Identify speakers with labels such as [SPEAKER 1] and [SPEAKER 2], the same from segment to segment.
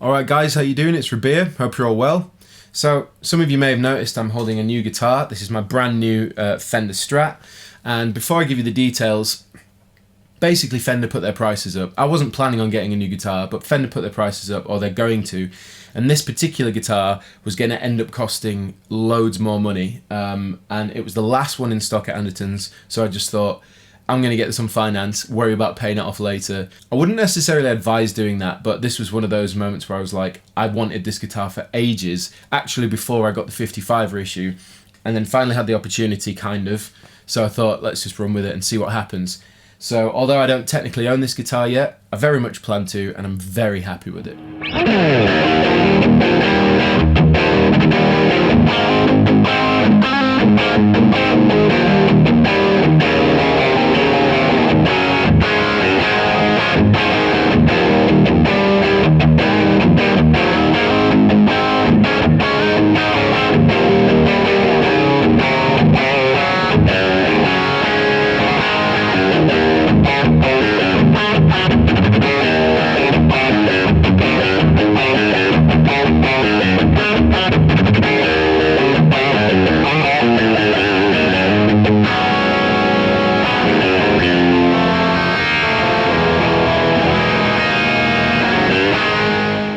[SPEAKER 1] Alright guys, how you doing? It's Rabea, hope you're all well. So, some of you may have noticed I'm holding a new guitar. This is my brand new Fender Strat. And before I give you the details, basically Fender put their prices up. I wasn't planning on getting a new guitar, but Fender put their prices up, or they're going to. And this particular guitar was going to end up costing loads more money. And it was the last one in stock at Andertons, so I just thought, I'm going to get this on finance, worry about paying it off later. I wouldn't necessarily advise doing that, but this was one of those moments where I was like, I wanted this guitar for ages, actually before I got the 55 reissue, and then finally had the opportunity, kind of. So I thought, let's just run with it and see what happens. So although I don't technically own this guitar yet, I very much plan to, and I'm very happy with it.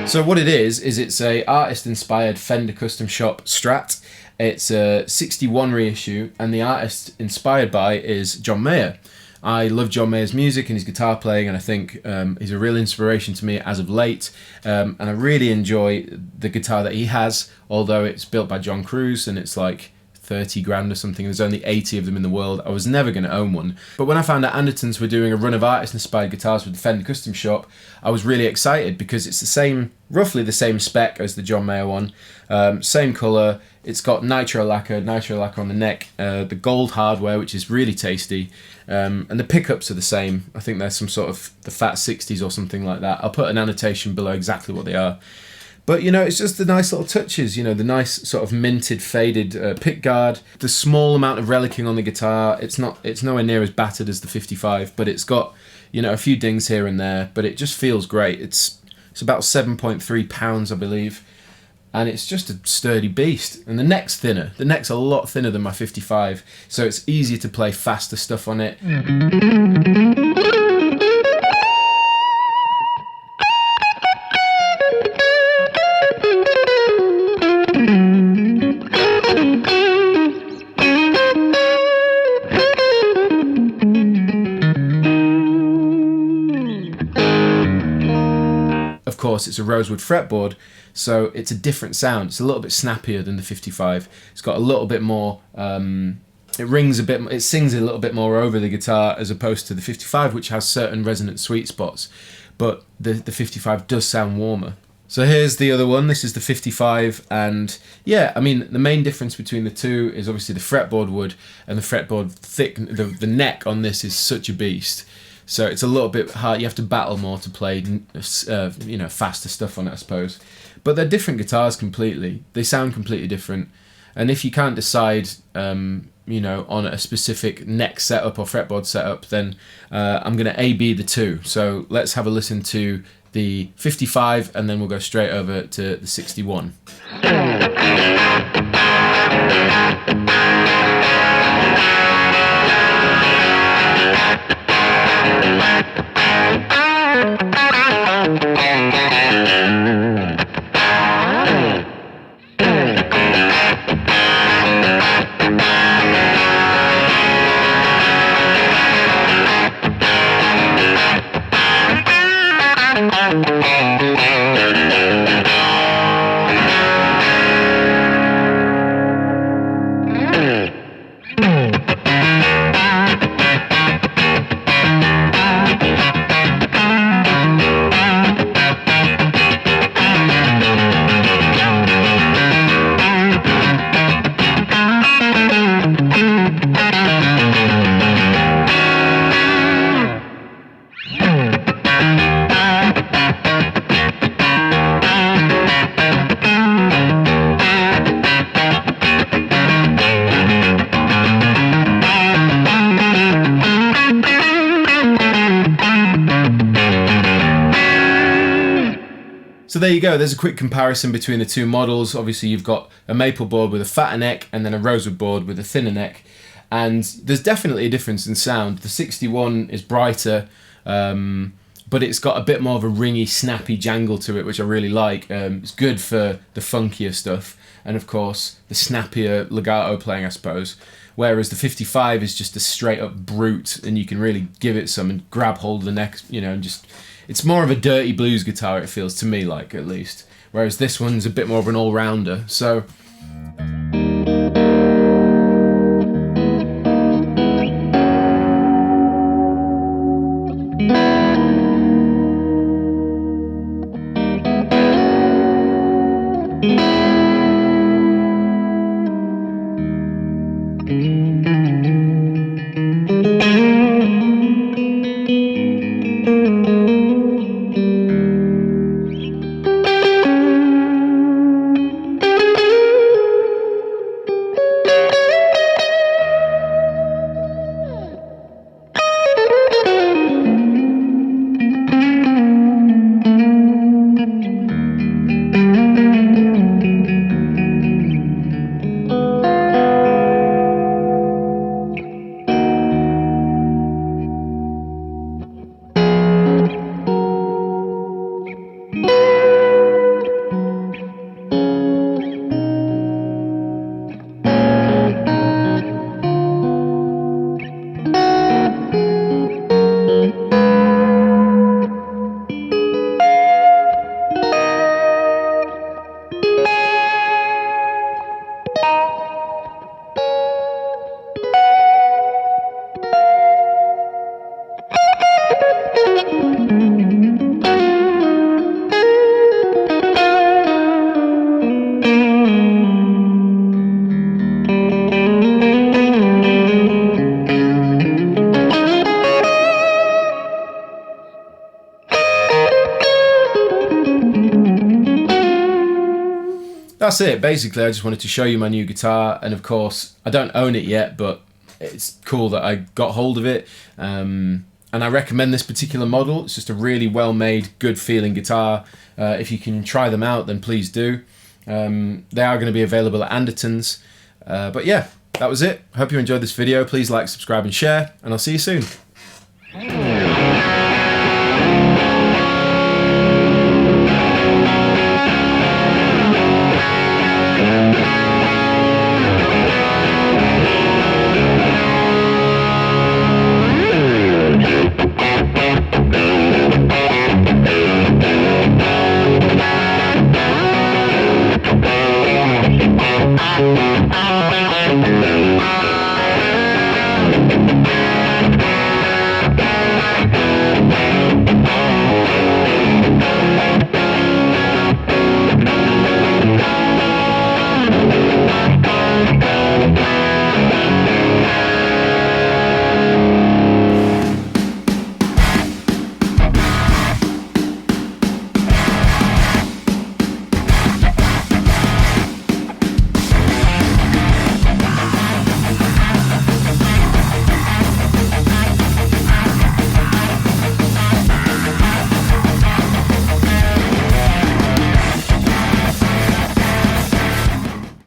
[SPEAKER 1] So what it is it's a artist-inspired Fender custom shop Strat. It's a 61 reissue, and the artist inspired by is John Mayer. I love John Mayer's music and his guitar playing, and I think he's a real inspiration to me as of late. And I really enjoy the guitar that he has, although it's built by John Cruz and it's like 30 grand or something. There's only 80 of them in the world. I was never going to own one. But when I found out Andertons were doing a run of artist-inspired guitars with the Fender Custom Shop, I was really excited because it's the same, roughly the same spec as the John Mayer one. Same colour. It's got nitro lacquer on the neck, the gold hardware, which is really tasty, and the pickups are the same. I think they're some sort of the Fat 60s or something like that. I'll put an annotation below exactly what they are. But, you know, it's just the nice little touches, you know, the nice sort of minted, faded pick guard, the small amount of relicking on the guitar. It's nowhere near as battered as the 55, but it's got, you know, a few dings here and there, but it just feels great. It's about 7.3 pounds, I believe, and it's just a sturdy beast. And the neck's thinner. The neck's a lot thinner than my 55, so it's easier to play faster stuff on it. Of course, it's a rosewood fretboard, so it's a different sound. It's a little bit snappier than the 55. It's got a little bit more, it rings a bit, it sings a little bit more over the guitar as opposed to the 55, which has certain resonant sweet spots, but the 55 does sound warmer. So here's the other one. This is the 55, and yeah, I mean, the main difference between the two is obviously the fretboard wood and the fretboard thick. The neck on this is such a beast. So it's a little bit hard. You have to battle more to play, you know, faster stuff on it, I suppose. But they're different guitars completely. They sound completely different. And if you can't decide, you know, on a specific neck setup or fretboard setup, then I'm going to A/B the two. So let's have a listen to the 55, and then we'll go straight over to the 61. So there you go, there's a quick comparison between the two models. Obviously you've got a maple board with a fatter neck and then a rosewood board with a thinner neck. And there's definitely a difference in sound. The 61 is brighter, but it's got a bit more of a ringy, snappy jangle to it, which I really like. It's good for the funkier stuff. And of course, the snappier legato playing, I suppose. Whereas the 55 is just a straight up brute, and you can really give it some and grab hold of the neck, you know, and just... It's more of a dirty blues guitar, it feels to me like, at least. Whereas this one's a bit more of an all-rounder. So... That's it. Basically, I just wanted to show you my new guitar, and of course, I don't own it yet, but it's cool that I got hold of it. And I recommend this particular model. It's just a really well-made, good-feeling guitar. If you can try them out, then please do. They are going to be available at Andertons. But yeah, that was it. Hope you enjoyed this video. Please like, subscribe, and share, and I'll see you soon.